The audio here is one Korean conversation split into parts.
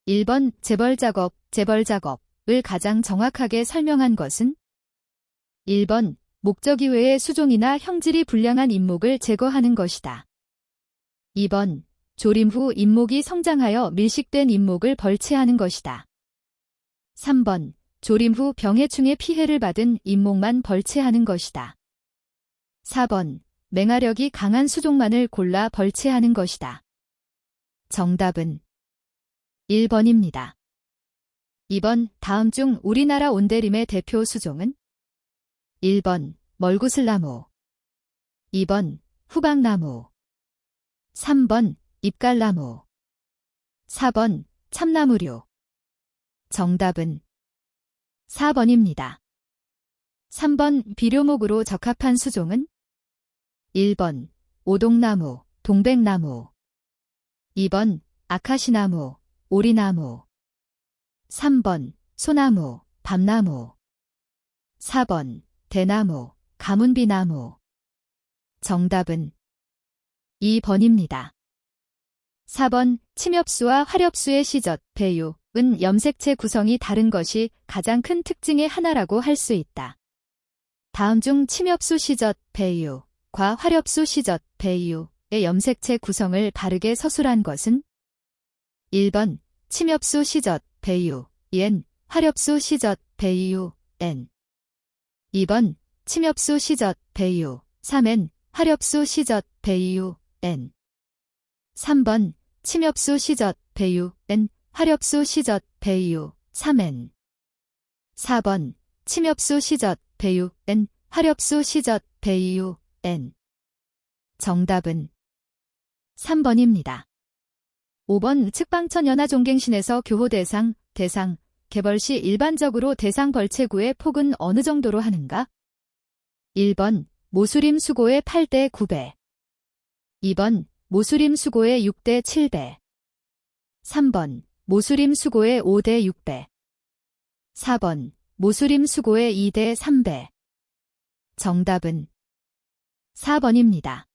1번 재벌작업을 가장 정확하게 설명한 것은? 1번 목적 이외의 수종이나 형질이 불량한 임목을 제거하는 것이다. 2번 조림 후 임목이 성장하여 밀식된 임목을 벌채하는 것이다. 3번 조림 후 병해충의 피해를 받은 임목만 벌채하는 것이다. 4번 맹아력이 강한 수종만을 골라 벌채하는 것이다. 정답은 1번입니다. 2번 다음 중 우리나라 온대림의 대표 수종은? 1번 멀구슬나무, 2번 후박나무, 3번 잎갈나무, 4번 참나무류. 정답은 4번입니다. 3번 비료목으로 적합한 수종은? 1번 오동나무, 동백나무, 2번 아카시나무, 오리나무, 3번 소나무, 밤나무, 4번 대나무, 가문비나무. 정답은 2번입니다. 4번 침엽수와 화렵수의 시젓, 배유은 염색체 구성이 다른 것이 가장 큰 특징의 하나라고 할 수 있다. 다음 중 침엽수 시젓, 배유과 화렵수 시젓, 배유의 염색체 구성을 바르게 서술한 것은? 1번 침엽수 시젓, 배유-엔, 화렵수 시젓, 배유-엔. 2번 침엽수 시젓, 배유, 3엔, 화렵수 시젓, 배유-엔. 3번 침엽수 시젓, 배유-엔, 화렵수 시젓, 배유, 3엔. 4번 침엽수 시젓, 배유-엔, 화렵수 시젓, 배유-엔. 정답은 3번입니다. 5번 측방천연화종갱신에서 교호 대상, 개벌 시 일반적으로 대상 벌채구의 폭은 어느 정도로 하는가? 1번 모수림 수고의 8대 9배, 2번 모수림 수고의 6대 7배, 3번 모수림 수고의 5대 6배, 4번 모수림 수고의 2대 3배. 정답은 4번입니다.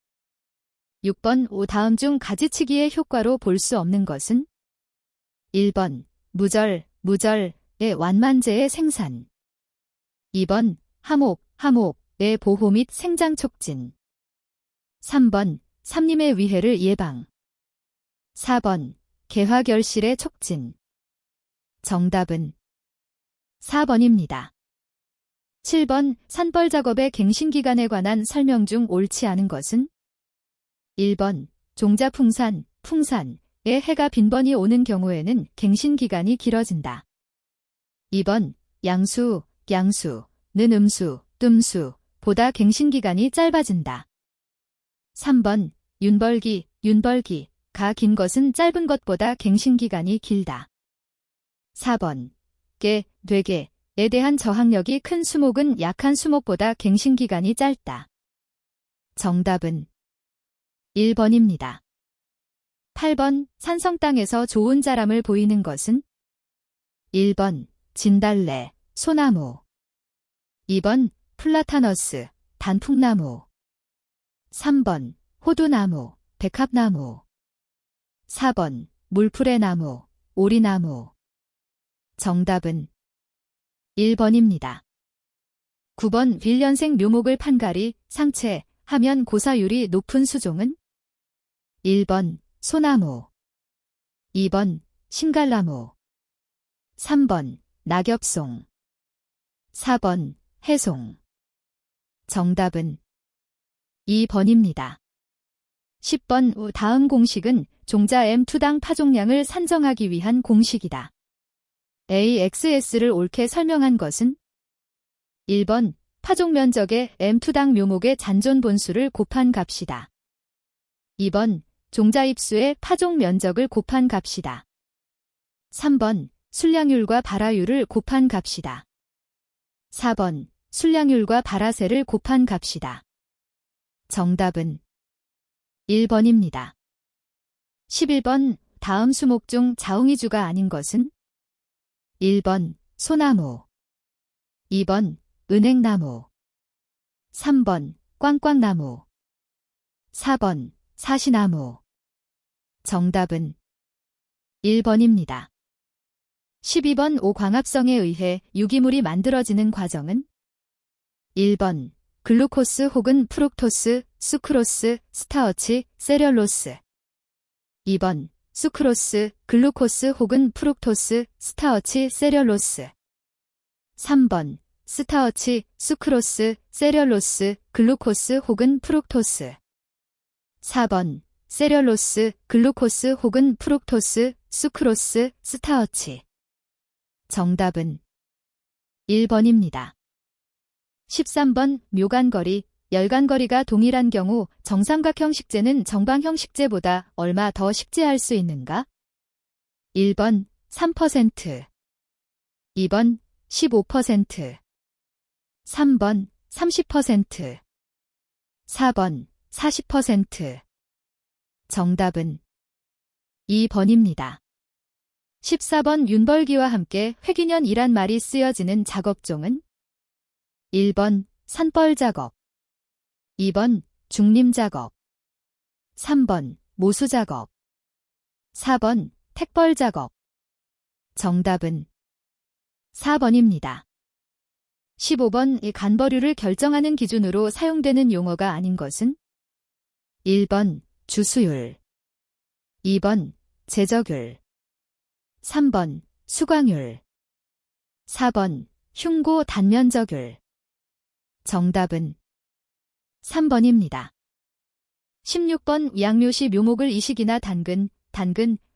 6번 다음 중 가지치기의 효과로 볼 수 없는 것은? 1번 무절의 완만제의 생산, 2번 하목의 보호 및 생장 촉진, 3번 삼림의 위해를 예방, 4번 개화결실의 촉진. 정답은 4번입니다. 7번 산벌 작업의 갱신기간에 관한 설명 중 옳지 않은 것은? 1번 종자풍산의 해가 빈번히 오는 경우에는 갱신기간이 길어진다. 2번 양수는 뜸수보다 갱신기간이 짧아진다. 3번 윤벌기가 긴 것은 짧은 것보다 갱신기간이 길다. 4번 되게에 대한 저항력이 큰 수목은 약한 수목보다 갱신기간이 짧다. 정답은 1번입니다. 8번 산성 땅에서 좋은 자람을 보이는 것은? 1번 진달래, 소나무, 2번 플라타너스, 단풍나무, 3번 호두나무, 백합나무, 4번 물풀의 나무, 오리나무. 정답은 1번입니다. 9번 빌년생 묘목을 판가리, 상체 하면 고사율이 높은 수종은? 1번 소나무, 2번 신갈나무, 3번 낙엽송, 4번 해송. 정답은 2번입니다. 10번 다음 공식은 종자 M2당 파종량을 산정하기 위한 공식이다. AXS를 옳게 설명한 것은? 1번 파종 면적의 M2당 묘목의 잔존 본수를 곱한 값이다. 2번 종자 입수의 파종 면적을 곱한 값이다. 3번 순량율과 발화율을 곱한 값이다. 4번 순량율과 발화세를 곱한 값이다. 정답은 1번입니다. 11번 다음 수목 중 자웅이주가 아닌 것은? 1번 소나무, 2번 은행나무, 3번 꽝꽝나무, 4번 사시나무. 정답은 1번입니다. 12번 오광합성에 의해 유기물이 만들어지는 과정은 1번 글루코스 혹은 프룩토스, 수크로스, 스타어치, 세렐로스 2번 수크로스, 글루코스 혹은 프룩토스, 스타어치, 세렐로스 3번 스타어치, 수크로스, 세렐로스, 글루코스 혹은 프룩토스 4번 세렐로스, 글루코스 혹은 프룩토스, 수크로스, 스타어치 정답은 1번입니다. 13번 묘간거리, 열간거리가 동일한 경우 정삼각형 식재는 정방형 식재보다 얼마 더 식재할 수 있는가? 1번 3%, 2번 15%, 3번 30%, 4번 40%. 정답은 2번입니다. 14번 윤벌기와 함께 회기년이란 말이 쓰여지는 작업종은 1번 산벌 작업, 2번 중림 작업, 3번 모수 작업, 4번 택벌 작업. 정답은 4번입니다. 15번 이 간벌유를 결정하는 기준으로 사용되는 용어가 아닌 것은 1번 주수율, 2번 제적율, 3번 수광율, 4번 흉고 단면적율. 정답은 3번입니다. 16번 양묘시 묘목을 이식이나 단근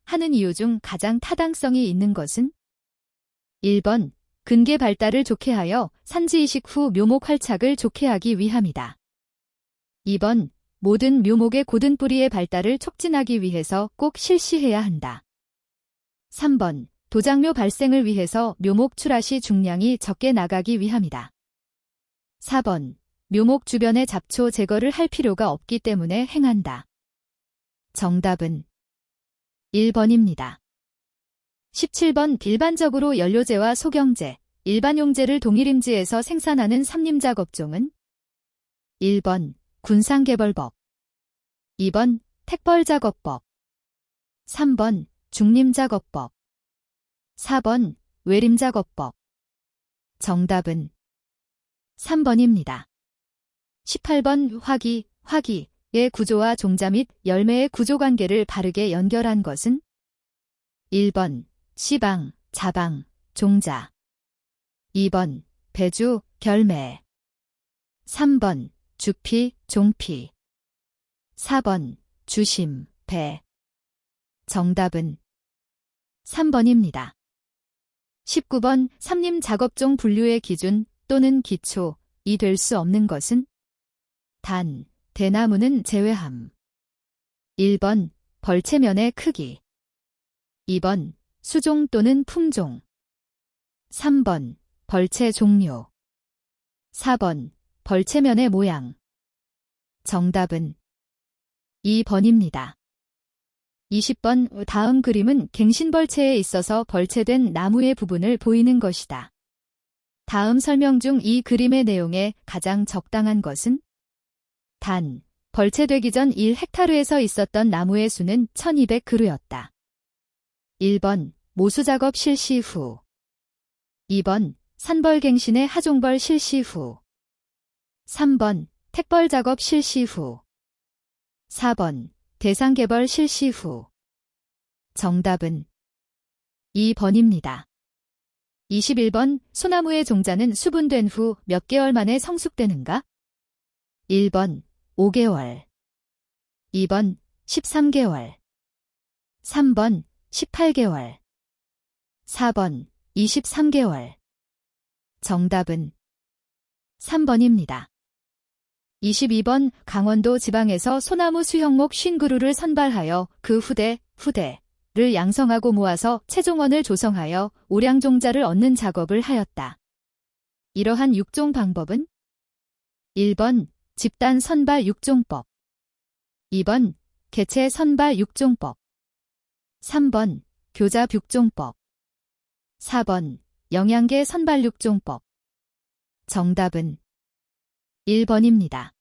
하는 이유 중 가장 타당성이 있는 것은 1번 근계 발달을 좋게 하여 산지 이식 후 묘목 활착을 좋게 하기 위함이다. 2번 모든 묘목의 고든 뿌리의 발달을 촉진하기 위해서 꼭 실시해야 한다. 3번 도장묘 발생을 위해서 묘목 출하 시 중량이 적게 나가기 위함이다. 4번 묘목 주변의 잡초 제거를 할 필요가 없기 때문에 행한다. 정답은 1번입니다. 17번 일반적으로 연료제와 소경제, 일반용제를 동일임지에서 생산하는 삼림작업종은 1번 군상개벌법, 2번 택벌작업법, 3번 중림작업법, 4번 외림작업법. 정답은 3번입니다. 18번 화기의 구조와 종자 및 열매의 구조관계를 바르게 연결한 것은 1번 시방, 자방, 종자, 2번 배주, 결매, 3번 주피, 종피, 4번 주심, 배. 정답은 3번입니다. 19번 삼림 작업종 분류의 기준 또는 기초이 될 수 없는 것은 단, 대나무는 제외함. 1번 벌채면의 크기, 2번 수종 또는 품종, 3번 벌채 종류, 4번 벌채면의 모양. 정답은 2번입니다. 20번 다음 그림은 갱신벌채에 있어서 벌채된 나무의 부분을 보이는 것이다. 다음 설명 중 이 그림의 내용에 가장 적당한 것은 단, 벌채되기 전 1헥타르에서 있었던 나무의 수는 1200그루였다. 1번 모수작업 실시 후, 2번 산벌갱신의 하종벌 실시 후, 3번 택벌작업 실시 후, 4번 대상개벌 실시 후. 정답은 2번입니다. 21번 소나무의 종자는 수분된 후 몇 개월 만에 성숙되는가? 1번 5개월, 2번 13개월, 3번 18개월, 4번 23개월. 정답은 3번입니다. 22번 강원도 지방에서 소나무 수형목 50그루를 선발하여 그 후대를 양성하고 모아서 채종원을 조성하여 오량종자를 얻는 작업을 하였다. 이러한 육종 방법은 1번 집단 선발 육종법, 2번 개체 선발 육종법, 3번 교잡 육종법, 4번 영양계 선발 육종법. 정답은 1번입니다.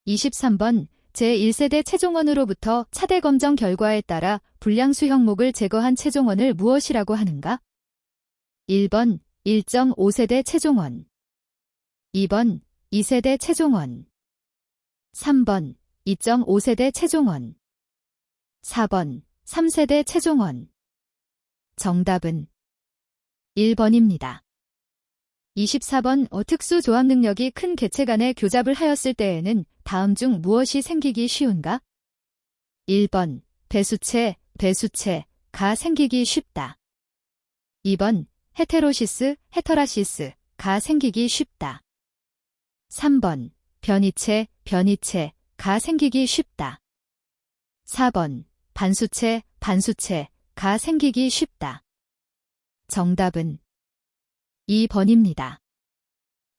23번 제1세대 채종원으로부터 차대 검정 결과에 따라 불량 수형목을 제거한 채종원을 무엇이라고 하는가? 1번 1.5세대 최종원, 2번 2세대 최종원, 3번 2.5세대 최종원, 4번 3세대 최종원. 정답은 1번입니다. 24번 특수 조합 능력이 큰 개체 간의 교잡을 하였을 때에는 다음 중 무엇이 생기기 쉬운가? 1번 배수체가 생기기 쉽다. 2번 헤테라시스가 생기기 쉽다. 3번 변이체가 생기기 쉽다. 4번 반수체가 생기기 쉽다. 정답은 2번입니다.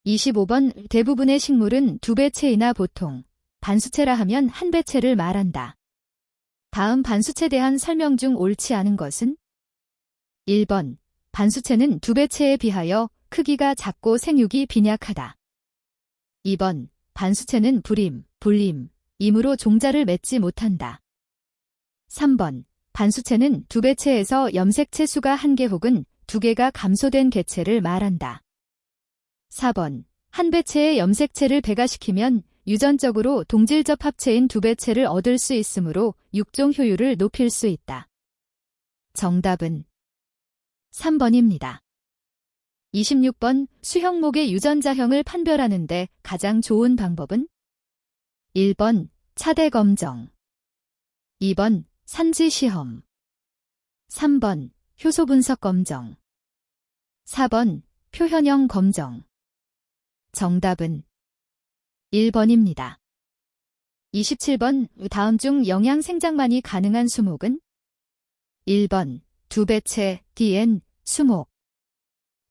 25번 대부분의 식물은 두 배체이나 보통 반수체라 하면 한 배체를 말한다. 다음 반수체에 대한 설명 중 옳지 않은 것은? 1번 반수체는 두 배체에 비하여 크기가 작고 생육이 빈약하다. 2번 반수체는 불임이므로 종자를 맺지 못한다. 3번 반수체는 두 배체에서 염색체 수가 1개 혹은 2개가 감소된 개체를 말한다. 4번 한 배체의 염색체를 배가시키면 유전적으로 동질적 합체인 두 배체를 얻을 수 있으므로 육종 효율을 높일 수 있다. 정답은 3번입니다. 26번 수형목의 유전자형을 판별하는데 가장 좋은 방법은? 1번 차대 검정, 2번 산지 시험, 3번 효소 분석 검정, 4번 표현형 검정. 정답은 1번입니다. 27번 다음 중 영양 생장만이 가능한 수목은? 1번 두 배체 DN 수목,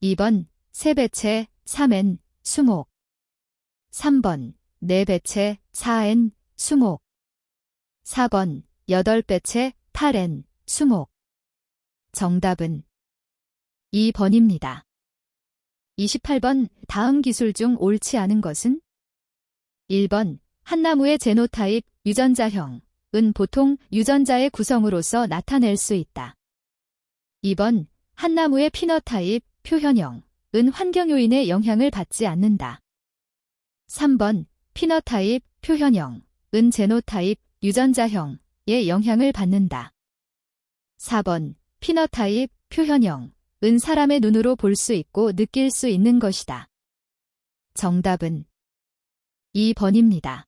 2번 세 배체 3N 수목, 3번 네 배체 4N 수목, 4번 8배체 8N 수목. 정답은 2번입니다. 28번 다음 기술 중 옳지 않은 것은? 1번 한 나무의 제노타입 유전자형은 보통 유전자의 구성으로서 나타낼 수 있다. 2번 한 나무의 피너타입 표현형은 환경 요인의 영향을 받지 않는다. 3번 피너타입 표현형은 제노타입 유전자형의 영향을 받는다. 4번 피너타입 표현형은 사람의 눈으로 볼 수 있고 느낄 수 있는 것이다. 정답은 2번입니다.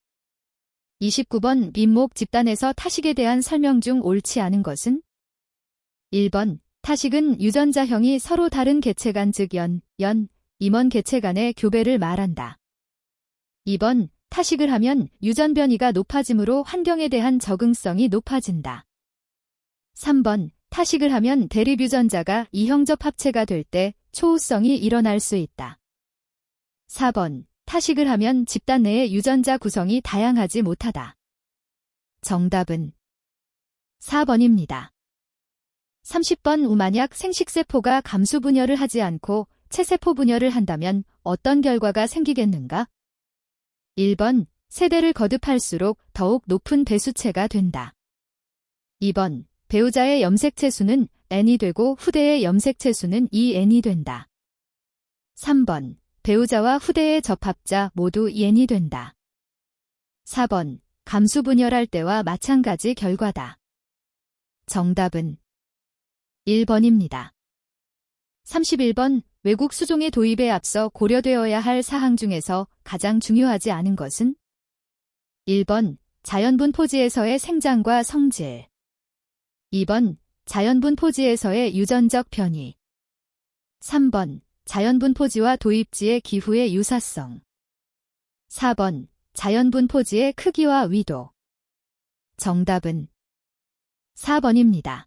29번 민목 집단에서 타식에 대한 설명 중 옳지 않은 것은? 1번 타식은 유전자형이 서로 다른 개체 간 즉 임원 개체 간의 교배를 말한다. 2번 타식을 하면 유전 변이가 높아지므로 환경에 대한 적응성이 높아진다. 3번 타식을 하면 대립 유전자가 이형적 합체가 될 때 초우성이 일어날 수 있다. 4번 타식을 하면 집단 내의 유전자 구성이 다양하지 못하다. 정답은 4번입니다. 30번 만약 생식세포가 감수 분열을 하지 않고 체세포 분열을 한다면 어떤 결과가 생기겠는가? 1번 세대를 거듭할수록 더욱 높은 배수체가 된다. 2번 배우자의 염색체 수는 N이 되고 후대의 염색체 수는 2N이 된다. 3번 배우자와 후대의 접합자 모두 N이 된다. 4번 감수 분열할 때와 마찬가지 결과다. 정답은 1번입니다. 31번 외국 수종의 도입에 앞서 고려되어야 할 사항 중에서 가장 중요하지 않은 것은? 1번 자연분 포지에서의 생장과 성질, 2번 자연분 포지에서의 유전적 변이, 3번 자연분 포지와 도입지의 기후의 유사성, 4번 자연분 포지의 크기와 위도. 정답은 4번입니다.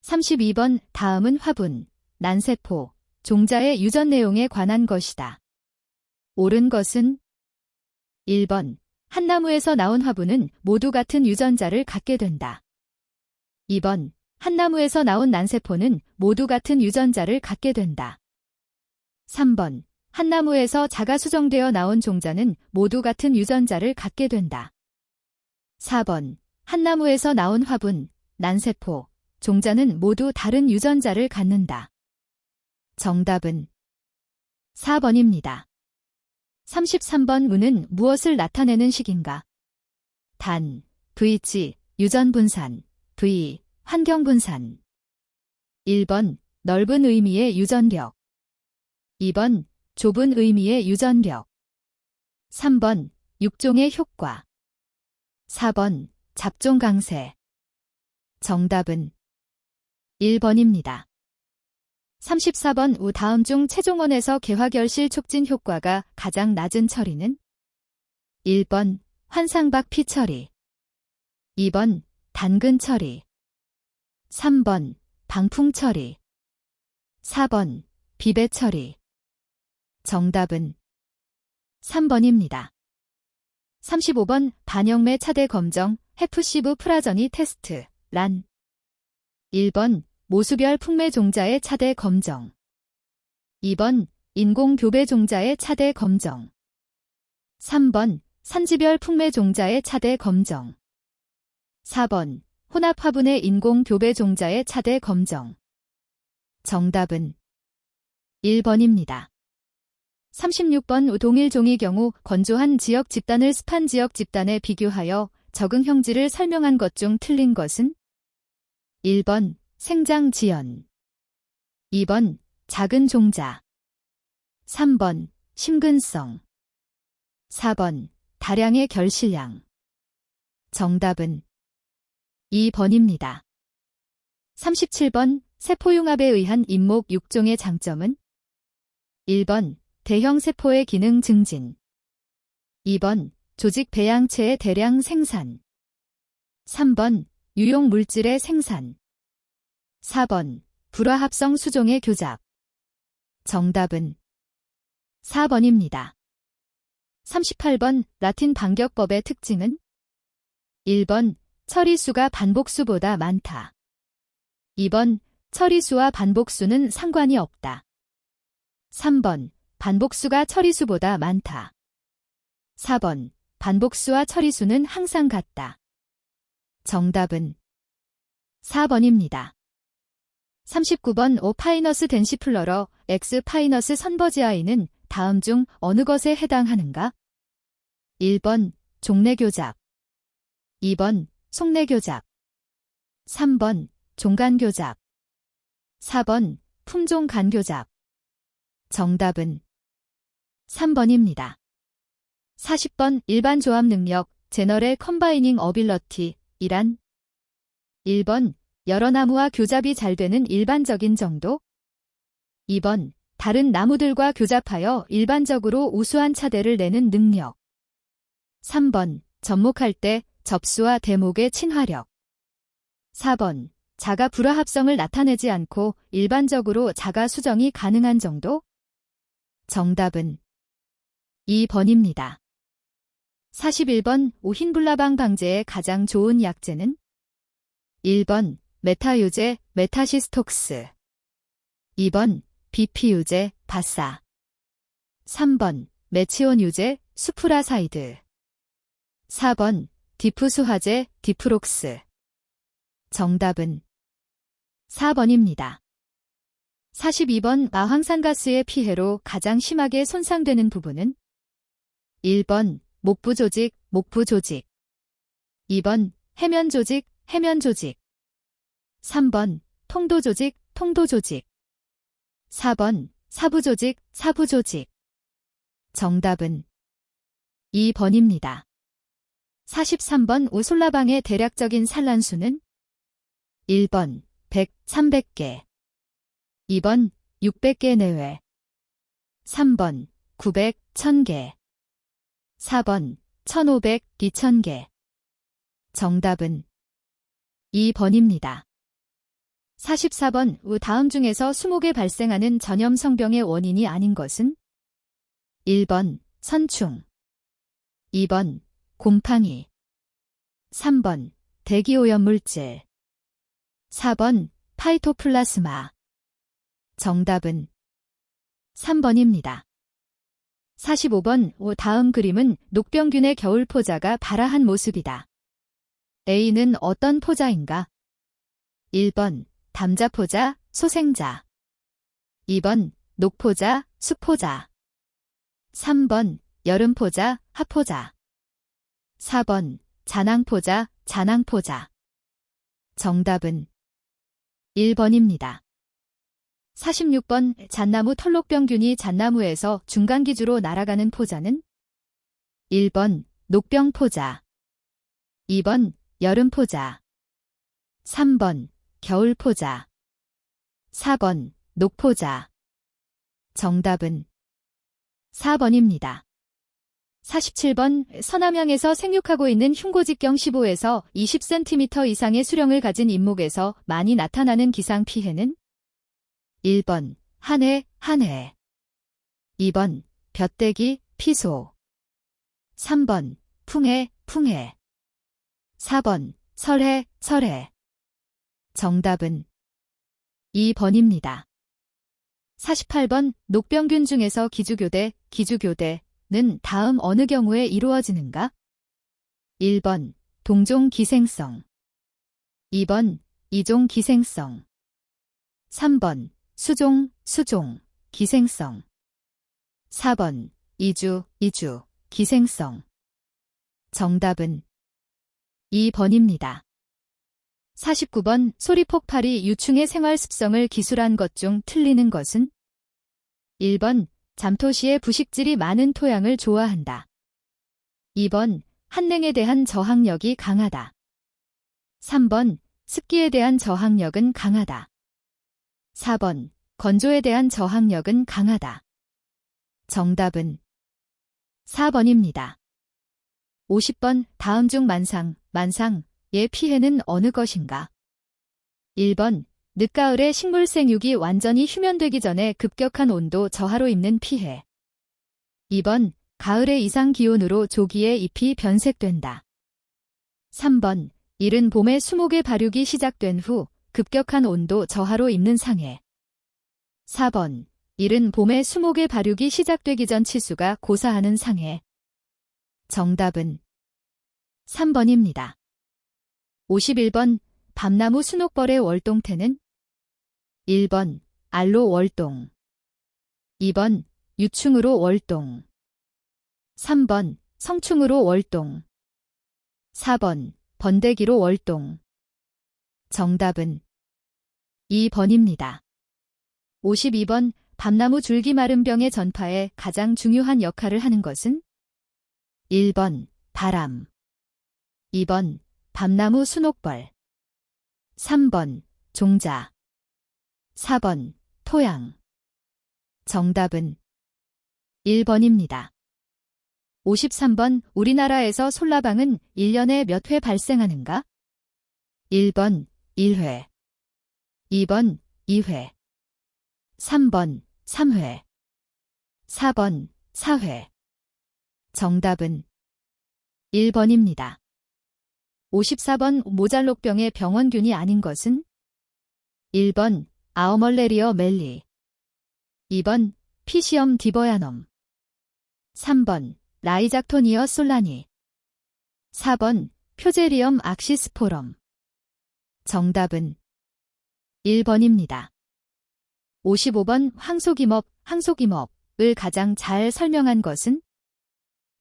32번 다음은 화분, 난세포, 종자의 유전 내용에 관한 것이다. 옳은 것은? 1번 한 나무에서 나온 화분은 모두 같은 유전자를 갖게 된다. 2번 한 나무에서 나온 난세포는 모두 같은 유전자를 갖게 된다. 3번 한 나무에서 자가 수정되어 나온 종자는 모두 같은 유전자를 갖게 된다. 4번 한 나무에서 나온 화분, 난세포, 종자는 모두 다른 유전자를 갖는다. 정답은 4번입니다. 33번 무는 무엇을 나타내는 식인가? 단, VG, 유전분산, V, 환경분산. 1번, 넓은 의미의 유전력. 2번, 좁은 의미의 유전력. 3번, 육종의 효과. 4번, 잡종 강세. 정답은 1번입니다. 34번 우 다음 중 체종원에서 개화결실 촉진 효과가 가장 낮은 처리는? 1번, 환상박 피 처리. 2번, 단근 처리. 3번, 방풍 처리. 4번, 비배 처리. 정답은 3번입니다. 35번 반영매 차대 검정 헤프시브 프라저니 테스트 란. 1번 모수별 풍매 종자의 차대 검정. 2번 인공 교배 종자의 차대 검정. 3번 산지별 풍매 종자의 차대 검정. 4번 혼합 화분의 인공 교배 종자의 차대 검정. 정답은 1번입니다. 36번 동일 종의 경우 건조한 지역 집단을 습한 지역 집단에 비교하여 적응 형질을 설명한 것 중 틀린 것은? 1번 생장 지연. 2번 작은 종자. 3번 심근성. 4번 다량의 결실량. 정답은 2번입니다. 37번 세포융합에 의한 잇목 6종의 장점은? 1번 대형 세포의 기능 증진. 2번 조직 배양체의 대량 생산. 3번 유용 물질의 생산. 4번 불화합성 수종의 교잡. 정답은 4번입니다. 38번 라틴 반격법의 특징은? 1번 처리수가 반복수보다 많다. 2번 처리수와 반복수는 상관이 없다. 3번 반복수가 처리수보다 많다. 4번 반복수와 처리수는 항상 같다. 정답은 4번입니다. 39번 O 파이너스 덴시플러러 X 파이너스 선버지아이는 다음 중 어느 것에 해당하는가? 1번 종래교잡. 2번 속내교잡. 3번 종간교잡. 4번 품종간교잡. 정답은 3번입니다. 40번 일반 조합 능력 제너럴 컴바이닝 어빌러티 이란? 1번 여러 나무와 교잡이 잘 되는 일반적인 정도. 2번 다른 나무들과 교잡하여 일반적으로 우수한 차대를 내는 능력. 3번 접목할 때 접수와 대목의 친화력. 4번 자가 불화합성을 나타내지 않고 일반적으로 자가 수정이 가능한 정도? 정답은 2번입니다. 41번 오힌불나방 방제에 가장 좋은 약제는? 1번 메타유제 메타시스톡스. 2번 비피유제 바사. 3번 메치온 유제 수프라사이드. 4번 디프수화제 디프록스. 정답은 4번입니다. 42번 마황산가스의 피해로 가장 심하게 손상되는 부분은? 1번 목부 조직, 목부 조직. 2번 해면 조직, 해면 조직. 3번 통도 조직, 통도 조직. 4번 사부 조직, 사부 조직. 정답은 2번입니다. 43번 오솔라방의 대략적인 산란수는? 1번 100, 300개. 2번 600개 내외. 3번 900, 1000개. 4번 1500, 2000개. 정답은 2번입니다. 44번 우 다음 중에서 수목에 발생하는 전염성병의 원인이 아닌 것은? 1번 선충. 2번 곰팡이. 3번 대기오염물질. 4번 파이토플라스마. 정답은 3번입니다. 45번 오 다음 그림은 녹병균의 겨울 포자가 발아한 모습이다. A는 어떤 포자인가? 1번 담자포자, 소생자. 2번 녹포자, 수포자. 3번 여름포자, 하포자. 4번 잔황포자, 잔황포자. 정답은 1번입니다. 46번 잣나무 털록병균이 잣나무에서 중간기주로 날아가는 포자는 1번 녹병포자, 2번 여름포자, 3번 겨울포자, 4번 녹포자. 정답은 4번입니다. 47번 서남양에서 생육하고 있는 흉고직경 15에서 20cm 이상의 수령을 가진 인목에서 많이 나타나는 기상피해는 1번 한해, 한해. 2번 벼떼기, 피소. 3번 풍해, 풍해. 4번 설해, 설해. 정답은 2번입니다. 48번 녹병균 중에서 기주교대, 기주교대는 다음 어느 경우에 이루어지는가? 1번 동종기생성, 2번 이종기생성, 3번 수종, 수종, 기생성, 4번 이주, 이주, 기생성. 정답은 2번입니다. 49번 소리폭발이 유충의 생활 습성을 기술한 것 중 틀리는 것은 1번 잠토시의 부식질이 많은 토양을 좋아한다. 2번 한냉에 대한 저항력이 강하다. 3번 습기에 대한 저항력은 강하다. 4번 건조에 대한 저항력은 강하다. 정답은 4번입니다. 50번 다음 중 만상의 피해는 어느 것인가? 1번 늦가을에 식물 생육이 완전히 휴면되기 전에 급격한 온도 저하로 입는 피해. 2번 가을의 이상 기온으로 조기에 잎이 변색된다. 3번 이른 봄에 수목의 발육이 시작된 후 급격한 온도 저하로 입는 상해. 4번 이른 봄에 수목의 발육이 시작되기 전 치수가 고사하는 상해. 정답은 3번입니다. 51번 밤나무 수녹벌의 월동태는 1번 알로 월동, 2번 유충으로 월동, 3번 성충으로 월동, 4번 번데기로 월동. 정답은 2번입니다. 52번 밤나무 줄기 마른 병의 전파에 가장 중요한 역할을 하는 것은 1번 바람, 2번 밤나무 수녹벌, 3번 종자, 4번 토양. 정답은 1번입니다. 53번 우리나라에서 솔라방은 1년에 몇 회 발생하는가? 1번 1회, 2번 2회, 3번 3회, 4번 4회. 정답은 1번입니다. 54번 모잘록병의 병원균이 아닌 것은 1번 아오멀레리어 멜리, 2번 피시엄 디버야넘, 3번 라이작토니어 솔라니, 4번 표제리엄 악시스포럼. 정답은 1번입니다. 55번 항소김업을 가장 잘 설명한 것은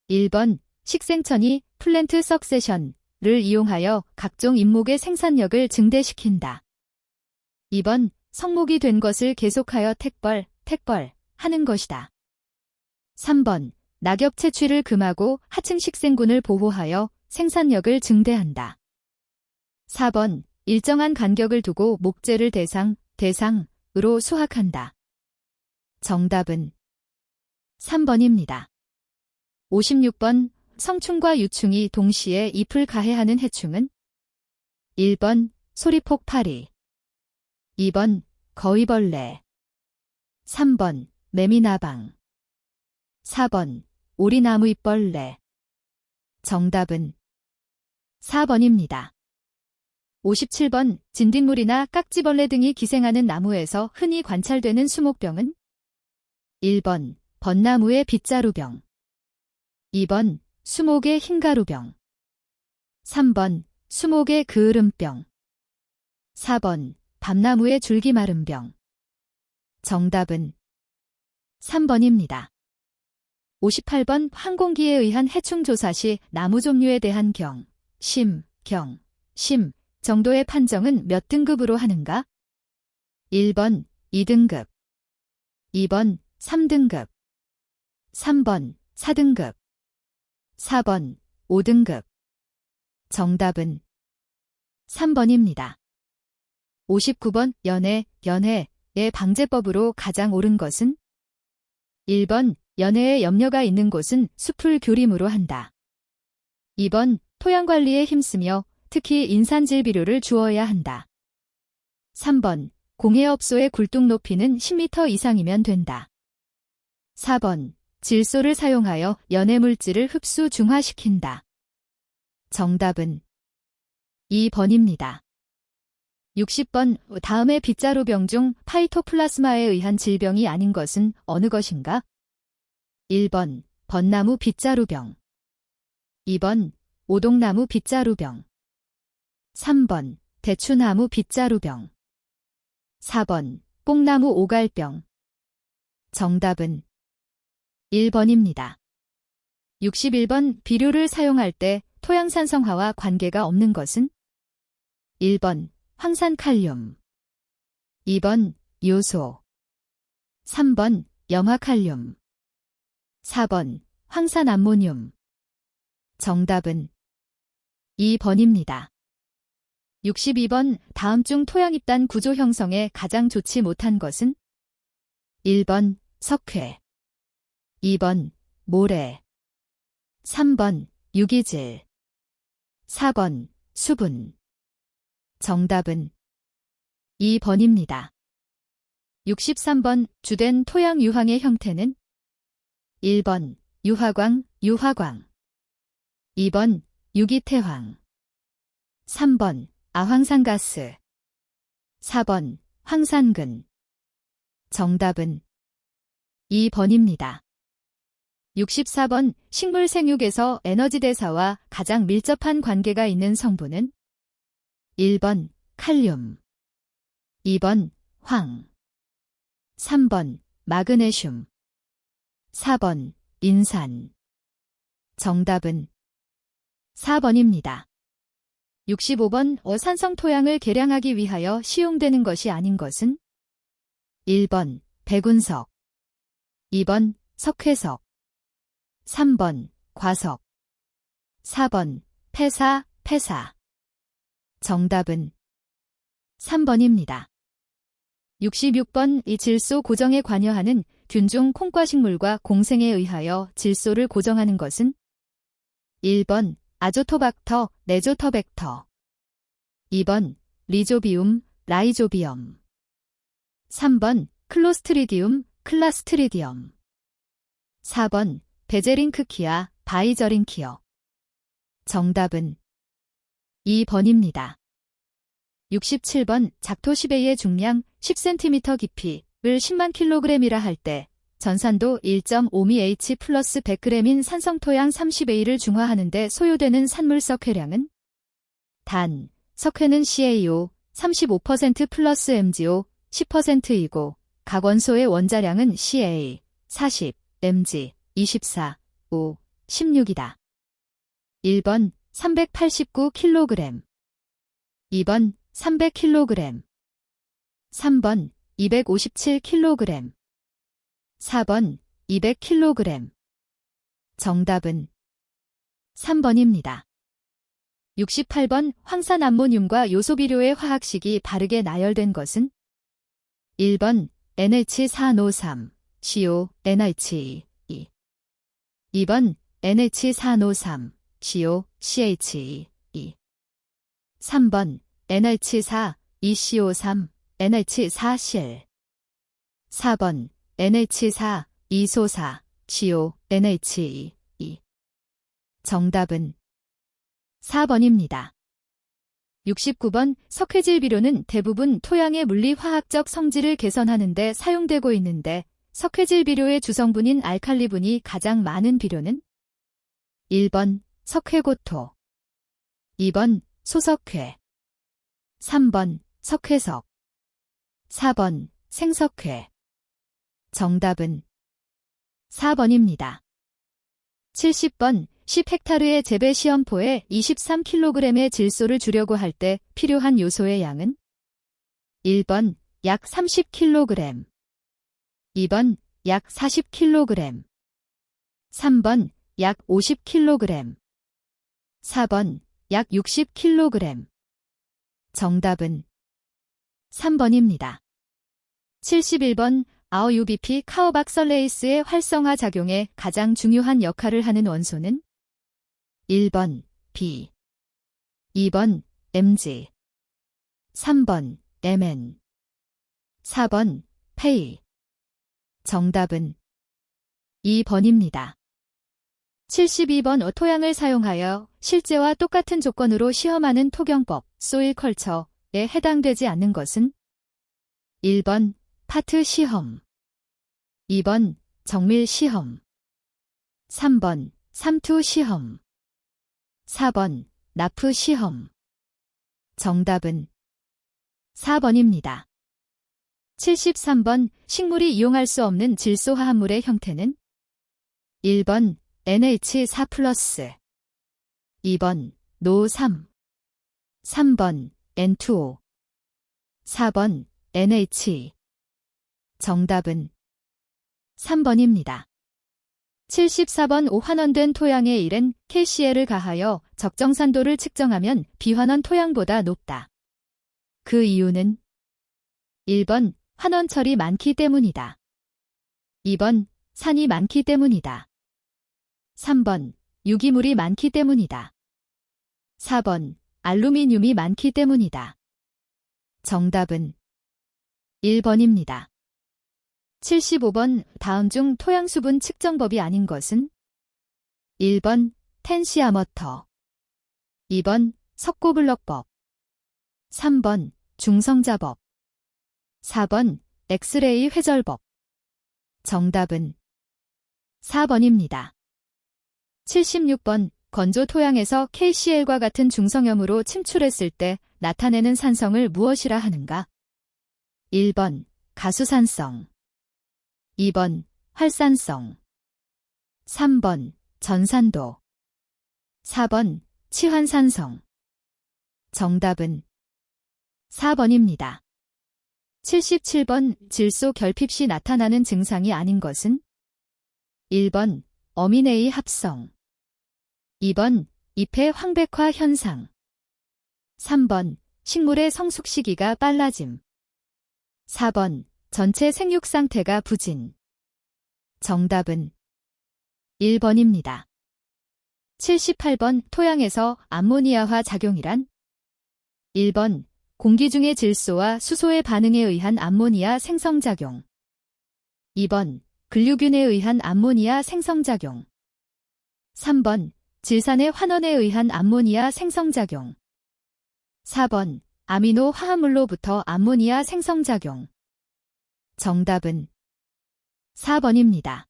1번 식생천이 플랜트 석세션을 이용하여 각종 인목의 생산력을 증대시킨다. 2번 성목이 된 것을 계속하여 택벌 하는 것이다. 3번 낙엽 채취를 금하고 하층 식생군을 보호하여 생산력을 증대한다. 4번 일정한 간격을 두고 목재를 대상으로 수확한다. 정답은 3번입니다. 56번 성충과 유충이 동시에 잎을 가해하는 해충은 1번 소리폭파리, 2번 거위벌레, 3번 매미나방, 4번 오리나무잎벌레. 정답은 4번입니다. 57번 진딧물이나 깍지벌레 등이 기생하는 나무에서 흔히 관찰되는 수목병은 1번 벚나무의 빗자루병, 2번 수목의 흰가루병, 3번 수목의 그을음병, 4번 밤나무의 줄기마름병. 정답은 3번입니다. 58번 항공기에 의한 해충 조사 시 나무 종류에 대한 경, 심 정도의 판정은 몇 등급으로 하는가? 1번 2등급, 2번 3등급, 3번 4등급, 4번 5등급. 정답은 3번입니다. 59번 연해의 방제법으로 가장 옳은 것은? 1번 연해에 염려가 있는 곳은 숲을 교림으로 한다. 2번 토양관리에 힘쓰며 특히 인산질 비료를 주어야 한다. 3번 공해업소의 굴뚝 높이는 10m 이상이면 된다. 4번 질소를 사용하여 연해 물질을 흡수 중화시킨다. 정답은 2번입니다. 60번 다음의 빗자루병 중 파이토플라스마에 의한 질병이 아닌 것은 어느 것인가? 1번 벚나무 빗자루병, 2번 오동나무 빗자루병, 3번 대추나무 빗자루병, 4번 뽕나무 오갈병. 정답은 1번입니다. 61번 비료를 사용할 때 토양산성화와 관계가 없는 것은? 1번 황산칼륨, 2번 요소, 3번 염화칼륨, 4번 황산암모늄. 정답은 2번입니다. 62번 다음 중 토양 입단 구조 형성에 가장 좋지 못한 것은? 1번 석회, 2번 모래, 3번 유기질, 4번 수분. 정답은 2번입니다. 63번 주된 토양 유황의 형태는? 1번 유화광, 2번 유기태황, 3번 아황산가스, 4번 황산근. 정답은 2번입니다. 64번 식물 생육에서 에너지 대사와 가장 밀접한 관계가 있는 성분은? 1번 칼륨, 2번 황, 3번 마그네슘, 4번 인산. 정답은 4번입니다. 65번 어산성 토양을 개량하기 위하여 시용되는 것이 아닌 것은? 1번 백운석, 2번 석회석, 3번 과석, 4번 폐사. 정답은 3번입니다. 66번 이 질소 고정에 관여하는 균종 콩과식물과 공생에 의하여 질소를 고정하는 것은? 1번 아조토박터, 네조터벡터, 2번 리조비움, 라이조비엄, 3번 클로스트리디움, 클라스트리디엄, 4번 베제링크키아, 바이저링키어. 정답은 2번입니다. 67번 작토시베이의 중량 10cm 깊이를 10만 kg이라 할 때 전산도 1.5mH 플러스 100g인 산성토양 30A를 중화하는 데 소요되는 산물 석회량은? 단, 석회는 CaO 35% 플러스 MgO 10%이고 각 원소의 원자량은 Ca 40, Mg 24, O 16이다. 1번 389kg, 2번 300kg, 3번 257kg, 4번 200kg. 정답은 3번입니다. 68번 황산암모늄과 요소비료의 화학식이 바르게 나열된 것은? 1번 NH4NO3, CONH2, 2번 NH4NO3, COCH2, 3번 NH4, ECO3, NH4실, 4번 NH4, 이소사, CONH2. 정답은 4번입니다. 69번 석회질 비료는 대부분 토양의 물리화학적 성질을 개선하는 데 사용되고 있는데 석회질 비료의 주성분인 알칼리분이 가장 많은 비료는? 1번 석회고토, 2번 소석회, 3번 석회석, 4번 생석회. 정답은 4번입니다. 70번 10헥타르의 재배 시험포에 23kg의 질소를 주려고 할 때 필요한 요소의 양은? 1번 약 30kg, 2번 약 40kg, 3번 약 50kg, 4번 약 60kg. 정답은 3번입니다. 71번 아어유비피 카오박설레이스의 활성화 작용에 가장 중요한 역할을 하는 원소는? 1번 B, 2번 Mg, 3번 Mn, 4번 페이. 정답은 2번입니다. 72번 토양을 사용하여 실제와 똑같은 조건으로 시험하는 토경법, 소일 컬처에 해당되지 않는 것은? 1번 파트 시험, 2번 정밀 시험, 3번 삼투 시험, 4번 나프 시험. 정답은 4번입니다. 73번 식물이 이용할 수 없는 질소 화합물의 형태는? 1번 NH4+, 2번 NO3, 3번 N2O, 4번 NH. 정답은 3번입니다. 74번 5환원된 토양의 1은 KCl을 가하여 적정산도를 측정하면 비환원 토양보다 높다. 그 이유는? 1번 환원철이 많기 때문이다. 2번 산이 많기 때문이다. 3번 유기물이 많기 때문이다. 4번 알루미늄이 많기 때문이다. 정답은 1번입니다. 75번 다음 중 토양 수분 측정법이 아닌 것은? 1번 텐시아머터, 2번 석고블럭법, 3번 중성자법, 4번 엑스레이 회절법. 정답은 4번입니다. 76번 건조 토양에서 KCl과 같은 중성염으로 침출했을 때 나타내는 산성을 무엇이라 하는가? 1번 가수산성, 2번 활산성, 3번 전산도, 4번 치환산성. 정답은 4번입니다. 77번 질소 결핍 시 나타나는 증상이 아닌 것은? 1번 어미네이 합성, 2번 잎의 황백화 현상, 3번 식물의 성숙 시기가 빨라짐, 4번 전체 생육 상태가 부진. 정답은 1번입니다. 78번 토양에서 암모니아화 작용이란? 1번 공기 중의 질소와 수소의 반응에 의한 암모니아 생성작용, 2번 글류균에 의한 암모니아 생성작용, 3번 질산의 환원에 의한 암모니아 생성작용, 4번 아미노 화합물로부터 암모니아 생성작용. 정답은 4번입니다.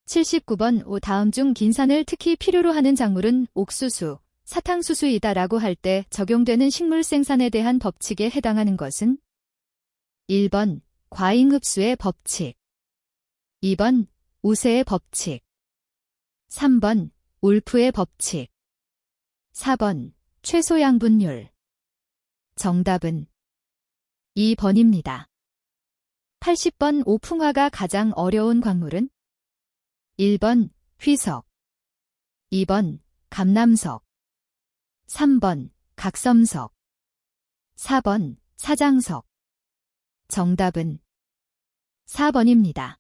79번 다음 중 긴산을 특히 필요로 하는 작물은 옥수수, 사탕수수이다라고 할 때 적용되는 식물 생산에 대한 법칙에 해당하는 것은? 1번 과잉흡수의 법칙, 2번 우세의 법칙, 3번 울프의 법칙, 4번 최소 양분율. 정답은 2번입니다. 80번 오풍화가 가장 어려운 광물은? 1번 휘석, 2번 감남석, 3번 각섬석, 4번 사장석. 정답은 4번입니다.